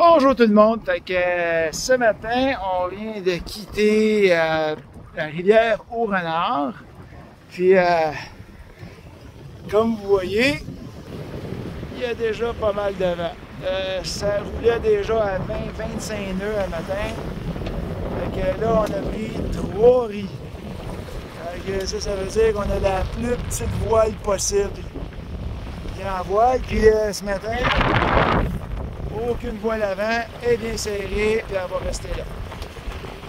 Bonjour tout le monde, fait que ce matin on vient de quitter la rivière au Renard, puis comme vous voyez, il y a déjà pas mal de vent. Ça roulait déjà à 20-25 nœuds le matin, fait que là on a pris 3 riz. Fait que ça veut dire qu'on a la plus petite voile possible. Grand voile, puis ce matin, aucune voile avant, elle est bien serrée, puis elle va rester là.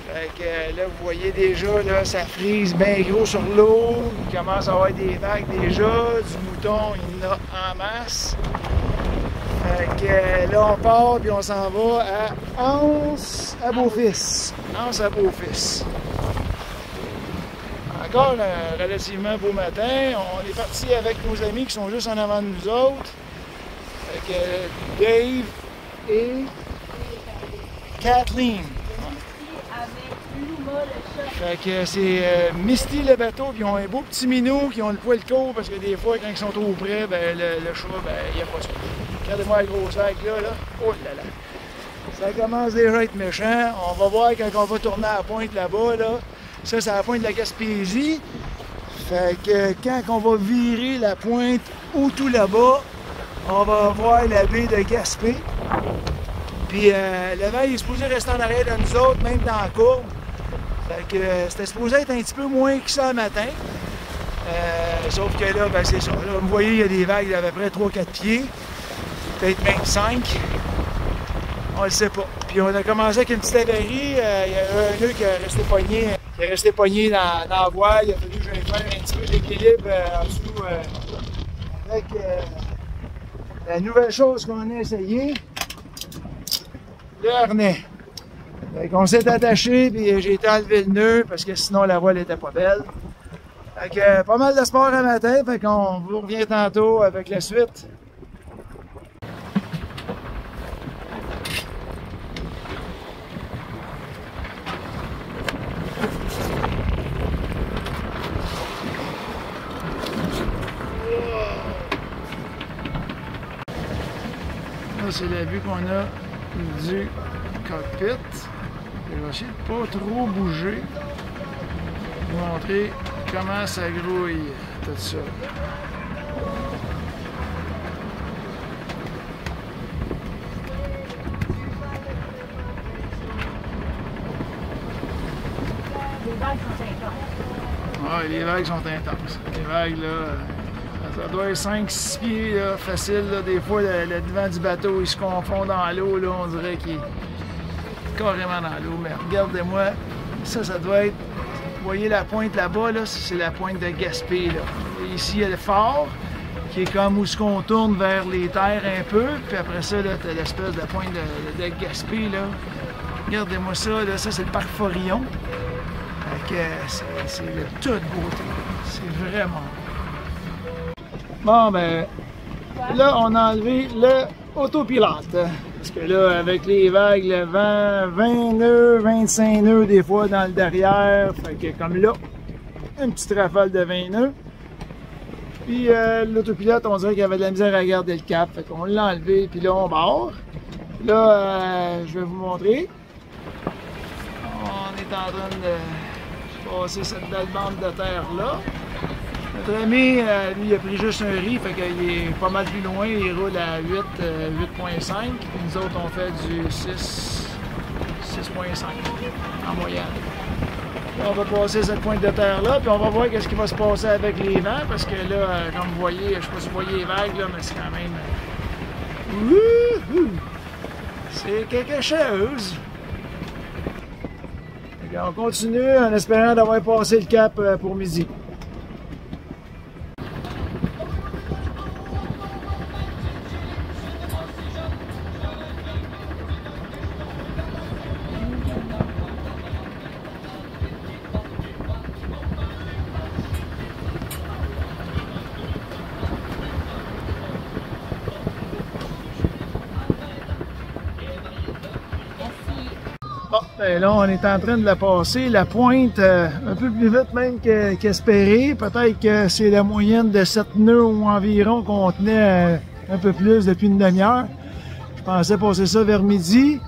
Fait que là, vous voyez déjà, là, ça frise bien gros sur l'eau. Il commence à avoir des vagues déjà. Du mouton, il y en a en masse. Fait que là, on part, puis on s'en va à Anse à Beaufils. Anse à Beaufils. Encore un relativement beau matin. On est parti avec nos amis qui sont juste en avant de nous autres. Fait que Dave et Kathleen. Fait que c'est Misty le bateau, puis ils ont un beau petit minou qui ont le poil court parce que des fois quand ils sont trop près, ben, le chat, ben, il n'y a pas ça. Regardez-moi la grosse vague là. Oh là là. Ça commence déjà à être méchant. On va voir quand on va tourner à la pointe là-bas. Là. Ça, c'est la pointe de la Gaspésie. Fait que quand on va virer la pointe ou tout là-bas, on va voir la baie de Gaspé. Puis le vent il est supposé rester en arrière de nous autres, même dans la courbe. Fait que c'était supposé être un petit peu moins que ça le matin. Sauf que là, ben c'est ça. Là, vous voyez, il y a des vagues d'à peu près 3-4 pieds. Peut-être même 5. On le sait pas. Puis on a commencé avec une petite avarie. Il y a un nœud qui est resté pogné dans la voile. Il a fallu que je fasse un petit peu d'équilibre en dessous avec la nouvelle chose qu'on a essayé, le harnais. Fait qu'on s'est attaché, puis j'ai été enlever le nœud parce que sinon la voile était pas belle. Fait que pas mal de sport à matin, fait qu'on vous revient tantôt avec la suite. C'est la vue qu'on a du cockpit. Je vais essayer de pas trop bouger. Vous montrer comment ça grouille tout ça. Les vagues sont intenses. Ouais, les vagues sont intenses. Les vagues là. Ça doit être 5-6 pieds là, facile. Là. Des fois, le devant du bateau, il se confond dans l'eau. On dirait qu'il est carrément dans l'eau. Mais regardez-moi, ça doit être... Vous voyez la pointe là-bas, là, c'est la pointe de Gaspé. Là. Et ici, il y a le phare, qui est comme où on tourne vers les terres un peu. Puis après ça, tu as l'espèce de pointe de Gaspé. Là. Regardez-moi ça. Là, ça, c'est le parc Forillon. C'est de toute beauté. C'est vraiment... Bon, ben, là, on a enlevé le autopilote. Parce que là, avec les vagues, le vent, 20 nœuds, 25 nœuds des fois dans le derrière. Fait que comme là, une petite rafale de 20 nœuds. Puis l'autopilote, on dirait qu'il avait de la misère à garder le cap. Fait qu'on l'a enlevé, puis là, on barre. Là, je vais vous montrer. On est en train de passer cette belle bande de terre-là. Notre ami, lui, il a pris juste un riz, fait qu'il est pas mal plus loin, il roule à 8.5. Nous autres, on fait du 6.5 en moyenne. Là, on va passer cette pointe de terre-là, puis on va voir qu'est-ce qui va se passer avec les vents, parce que là, comme vous voyez, je ne sais pas si vous voyez les vagues, là, mais c'est quand même... Wouhou! C'est quelque chose! On continue en espérant d'avoir passé le cap pour midi. Bon, ben là, on est en train de la passer, la pointe un peu plus vite même qu'espéré. Peut-être que c'est la moyenne de 7 nœuds ou environ qu'on tenait un peu plus depuis une demi-heure. Je pensais passer ça vers midi.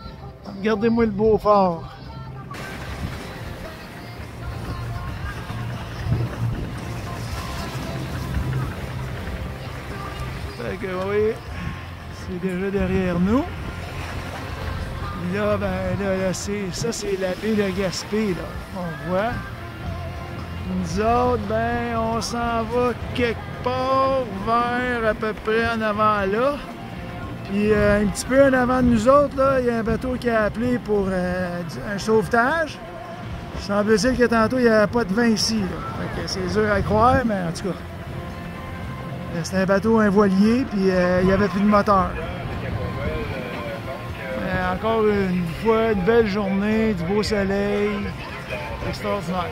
Regardez-moi le Beaufort. Fait que oui, c'est déjà derrière nous. Puis là, ben là, ça c'est la baie de Gaspé, là. On voit. Nous autres, ben, on s'en va quelque part vers à peu près en avant là. Puis un petit peu en avant de nous autres, là, il y a un bateau qui a appelé pour un sauvetage. Semble-t-il que tantôt, il n'y avait pas de vent ici, là. Fait que c'est dur à croire, mais en tout cas. C'était un bateau, un voilier, puis il n'y avait plus de moteur. Mais encore une fois, une belle journée, du beau soleil, extraordinaire.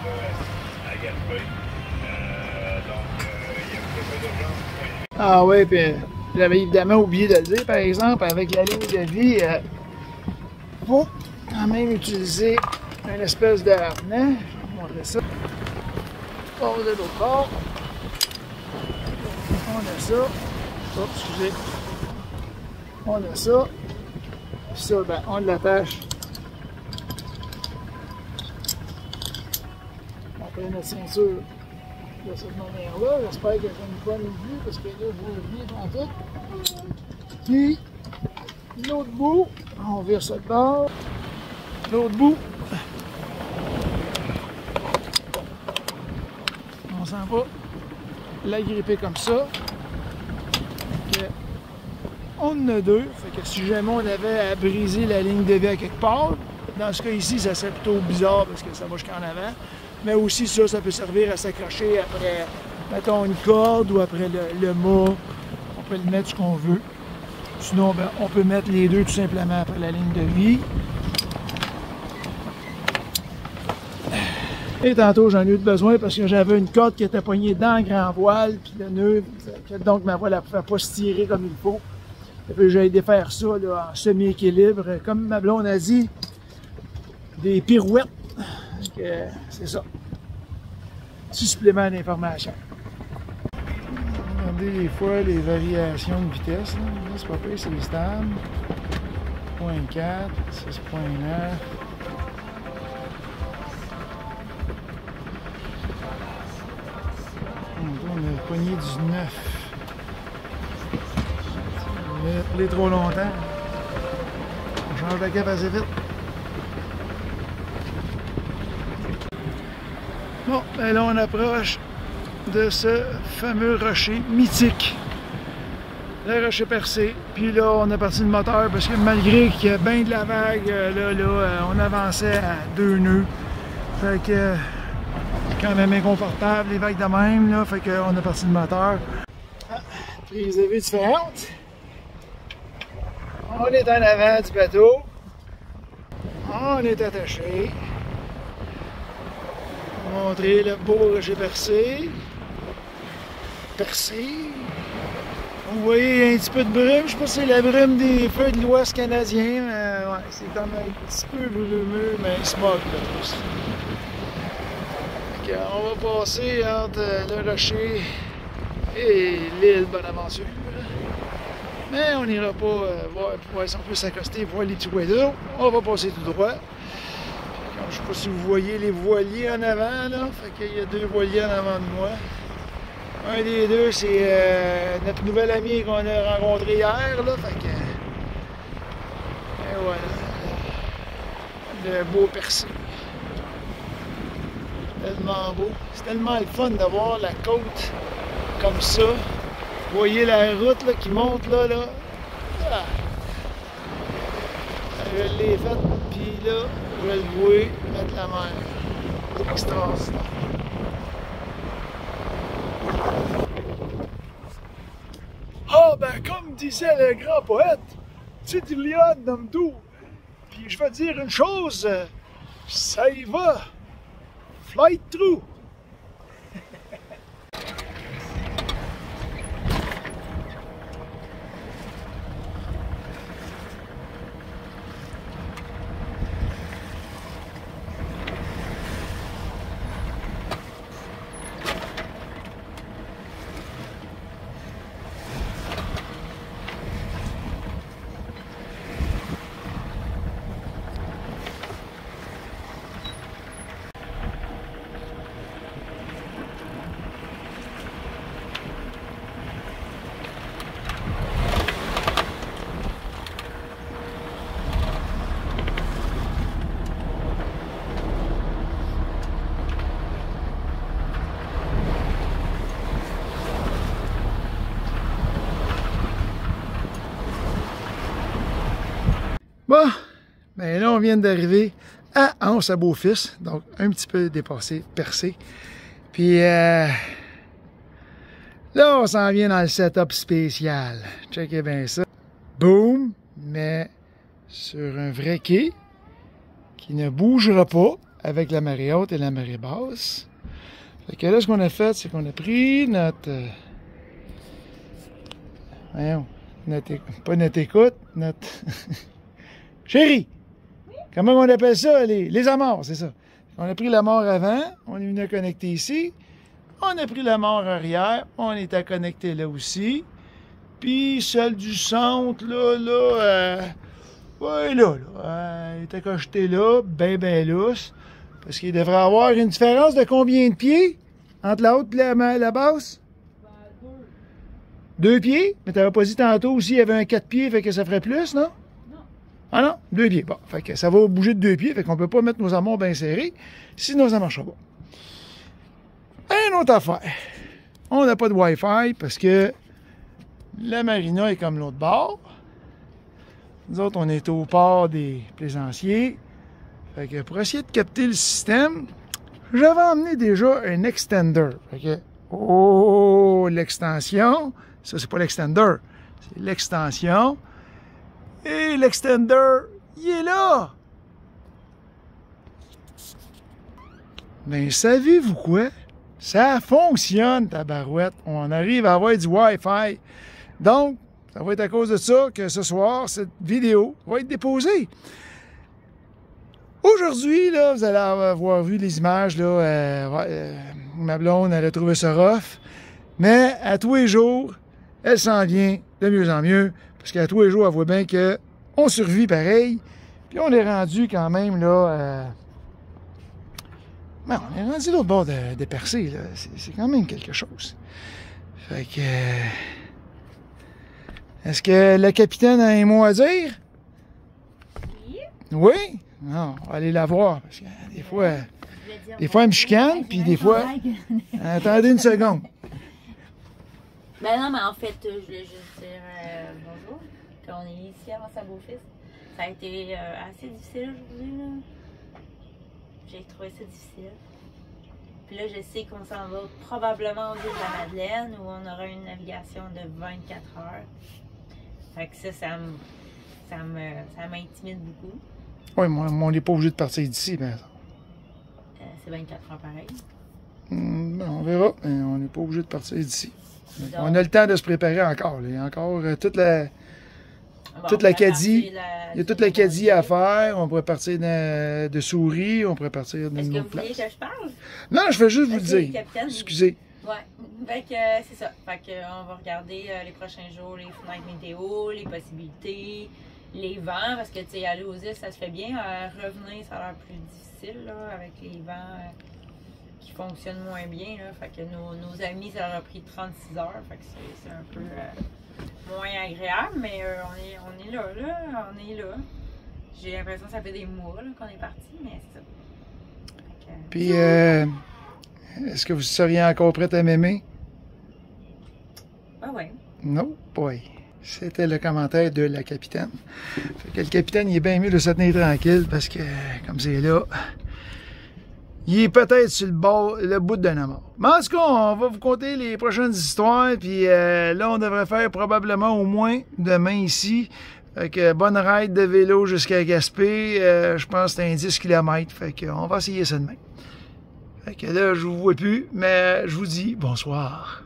Ah oui, puis j'avais évidemment oublié de le dire, par exemple, avec la ligne de vie, il faut quand même utiliser une espèce de harnais. Je vais vous montrer ça. On de l'autre bord. On a ça. Oh, excusez. On a ça. Puis ça, ben, on l'attache. Après notre ceinture de cette manière-là. J'espère que j'ai une bonne vue parce que là, je vois le vide en tout. Puis, l'autre bout, on vire ça de bord. L'autre bout, on s'en va l'agripper comme ça. Okay. On en a deux. Fait que si jamais on avait à briser la ligne de vie à quelque part, dans ce cas ici, ça serait plutôt bizarre parce que ça va jusqu'en avant. Mais aussi ça peut servir à s'accrocher après, mettons, une corde ou après le mât. On peut le mettre ce qu'on veut. Sinon, ben, on peut mettre les deux tout simplement après la ligne de vie. Et tantôt, j'en ai eu besoin parce que j'avais une corde qui était poignée dans le grand voile, puis le nœud, donc ma voile ne pouvait pas se tirer comme il faut. Et puis j'ai aidé faire ça là, en semi-équilibre. Comme ma blonde a dit, des pirouettes. C'est ça. Petit supplément d'information. Regardez des fois les variations de vitesse. Là, c'est pas pire, c'est stable. 0.4, 6.9. On a pogné du 9. Il est trop longtemps. On change de cap assez vite. Bon, ben là on approche de ce fameux rocher mythique. Le rocher percé. Puis là, on a parti le moteur parce que malgré qu'il y a bien de la vague, on avançait à 2 nœuds. Fait que quand même inconfortable, les vagues de même, là. Fait qu'on a parti le moteur. Prise de vue différente. On est en avant du bateau. On est attaché. Montrer le beau rocher percé. Percé. Vous voyez un petit peu de brume. Je sais pas si c'est la brume des feux de l'Ouest canadien. Mais ouais, c'est comme un petit peu brumeux, mais smog là. Okay, on va passer entre le rocher et l'île Bonaventure. Mais on n'ira pas voir si on peut s'accoster voir les petits oiseaux. On va passer tout droit. Je ne sais pas si vous voyez les voiliers en avant, là. Fait qu'il y a 2 voiliers en avant de moi. Un des deux, c'est notre nouvel ami qu'on a rencontré hier, là. Fait que... Et voilà. Le beau percé. Tellement beau. C'est tellement le fun d'avoir la côte comme ça. Vous voyez la route là, qui monte là. Ah. Je l'ai faite, puis là, je vais le voir mettre la mer. C'est extraordinaire. Ah ben comme disait le grand poète, Tidiliade Namdou. Puis je vais dire une chose, ça y va. Flight through. Bon, ben là, on vient d'arriver à Anse à Beaufils, donc un petit peu dépassé, percé. Puis là, on s'en vient dans le setup spécial. Checkez bien ça. Boom, mais sur un vrai quai qui ne bougera pas avec la marée haute et la marée basse. Fait que là, ce qu'on a fait, c'est qu'on a pris notre... voyons, pas notre écoute, notre... Chérie! Comment on appelle ça? Les amarres, c'est ça. On a pris l'amarre avant, on est venu à connecter ici. On a pris l'amarre arrière, on est à connecter là aussi. Puis celle du centre, ouais, là, elle est accrochée là, ben lousse. Parce qu'il devrait y avoir une différence de combien de pieds entre la haute et la basse? Deux pieds? Mais t'avais pas dit tantôt aussi, il y avait un 4 pieds, fait que ça ferait plus, non? Ah non, 2 pieds. Bon, fait que ça va bouger de 2 pieds, fait qu'on peut pas mettre nos amarres bien serrées, sinon ça marchera pas. Une autre affaire. On n'a pas de Wi-Fi parce que la marina est comme l'autre bord. Nous autres, on est au port des plaisanciers. Fait que pour essayer de capter le système, j'avais emmené déjà un extender. Fait que, oh, l'extension. Ça, c'est pas l'extender, c'est l'extension. Et l'extender, il est là! Mais savez-vous quoi? Ça fonctionne, tabarouette. On arrive à avoir du Wi-Fi. Donc, ça va être à cause de ça que ce soir, cette vidéo va être déposée. Aujourd'hui, là, vous allez avoir vu les images, là, ma blonde, elle a trouvé ça rough. Mais à tous les jours, elle s'en vient de mieux en mieux. Parce qu'à tous les jours, elle voit bien qu'on survit pareil. Puis on est rendu quand même, là... on est rendu l'autre bord de percé, là. C'est quand même quelque chose. Fait que... est-ce que le capitaine a un mot à dire? Oui. Oui? Non, on va aller la voir. Parce que des fois elle me chicane, puis des fois... Attendez une seconde. Ben non, mais en fait, je voulais juste dire bonjour. Quand on est ici à Anse à Beaufils, ça a été assez difficile aujourd'hui, là. J'ai trouvé ça difficile. Puis là, je sais qu'on s'en va probablement au île de la Madeleine où on aura une navigation de 24 heures. Fait que ça m'intimide beaucoup. Oui, mais on n'est pas obligé de partir d'ici, ben. C'est 24 heures pareil. On verra, mais on n'est pas obligé de partir d'ici. Donc, on a le temps de se préparer encore. Là. Il y a encore toute la caddie. Il y a toute la caddie à faire. On pourrait partir de Souris, on pourrait partir d'une autre place. Est-ce que vous voulez que je parle? Non, je vais juste vous le dire. Capitaine, excusez. Ouais, fait que c'est ça. Fait que on va regarder les prochains jours, les fenêtres météo, les possibilités, les vents, parce que tu sais, aller aux îles, ça se fait bien. Revenir, ça a l'air plus difficile, là, avec les vents qui fonctionnent moins bien, là. Fait que nos amis, ça leur a pris 36 heures. Fait que c'est un peu moins agréable, mais on est là, on est là. J'ai l'impression que ça fait des mois qu'on est parti, mais c'est ça. Puis, est-ce que vous seriez encore prête à m'aimer? Ah ouais. Non, boy. C'était le commentaire de la capitaine. Fait que le capitaine, il est bien mieux de se tenir tranquille parce que, comme c'est là, il est peut-être sur le bout d'un amour. Mais en tout cas, on va vous conter les prochaines histoires. Puis là, on devrait faire probablement au moins demain ici. Fait que bonne ride de vélo jusqu'à Gaspé. Je pense que c'est un 10 km. Fait qu'on va essayer ça demain. Fait que là, je vous vois plus, mais je vous dis bonsoir.